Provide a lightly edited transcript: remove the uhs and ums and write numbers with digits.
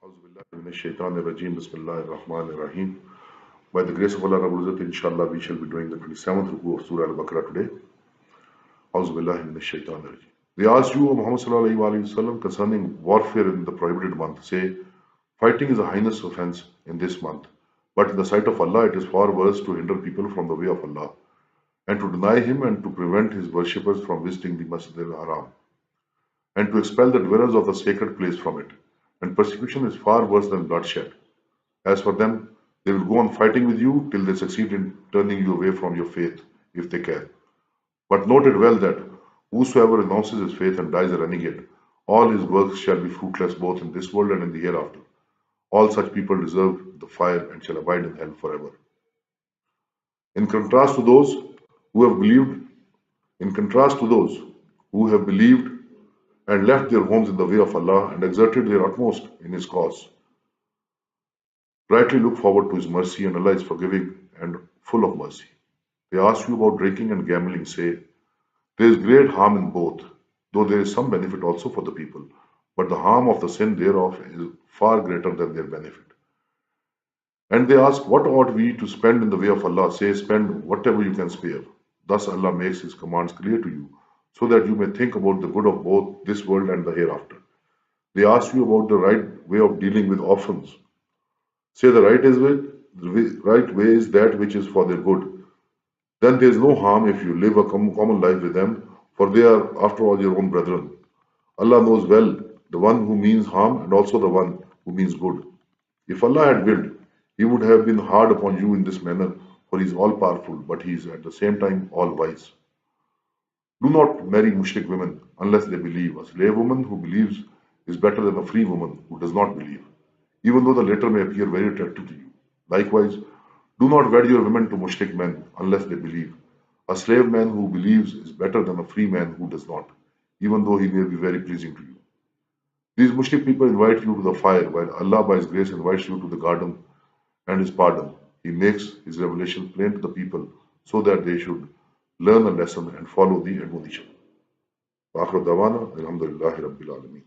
Auzubillahi Bismillahir-Rahmanir-Rahim. By the grace of Allah Rabbul Izzat, inshallah, we shall be doing the 27th Rukuh of Surah Al Baqara today. Auzubillahi. They asked you, O Muhammad Sallallahu Alaihi Wasallam, concerning warfare in the prohibited month. Say, fighting is a heinous offense in this month, but in the sight of Allah it is far worse to hinder people from the way of Allah, and to deny Him and to prevent His worshippers from visiting the Masjid al-Haram, and to expel the dwellers of the sacred place from it. And persecution is far worse than bloodshed. As for them, they will go on fighting with you till they succeed in turning you away from your faith, if they can. But note it well that whosoever renounces his faith and dies a renegade, all his works shall be fruitless both in this world and in the hereafter. All such people deserve the fire and shall abide in hell forever. In contrast to those who have believed, in contrast to those who have believed and left their homes in the way of Allah and exerted their utmost in His cause, rightly look forward to His mercy, and Allah is forgiving and full of mercy. They ask you about drinking and gambling. Say, there is great harm in both, though there is some benefit also for the people, but the harm of the sin thereof is far greater than their benefit. And they ask, what ought we to spend in the way of Allah? Say, spend whatever you can spare. Thus Allah makes His commands clear to you, so that you may think about the good of both this world and the hereafter. They ask you about the right way of dealing with orphans. Say, the right way is that which is for their good. Then there is no harm if you live a common life with them, for they are, after all, your own brethren. Allah knows well the one who means harm and also the one who means good. If Allah had willed, He would have been hard upon you in this manner, for He is all-powerful, but He is at the same time all-wise. Do not marry mushrik women unless they believe. A slave woman who believes is better than a free woman who does not believe, even though the latter may appear very attractive to you. Likewise, do not wed your women to mushrik men unless they believe. A slave man who believes is better than a free man who does not, even though he may be very pleasing to you. These mushrik people invite you to the fire, while Allah by His grace invites you to the garden and His pardon. He makes His revelation plain to the people so that they should learn a lesson and follow the admonition. Wa akhiru da'wana, alhamdulillahi rabbil alameen.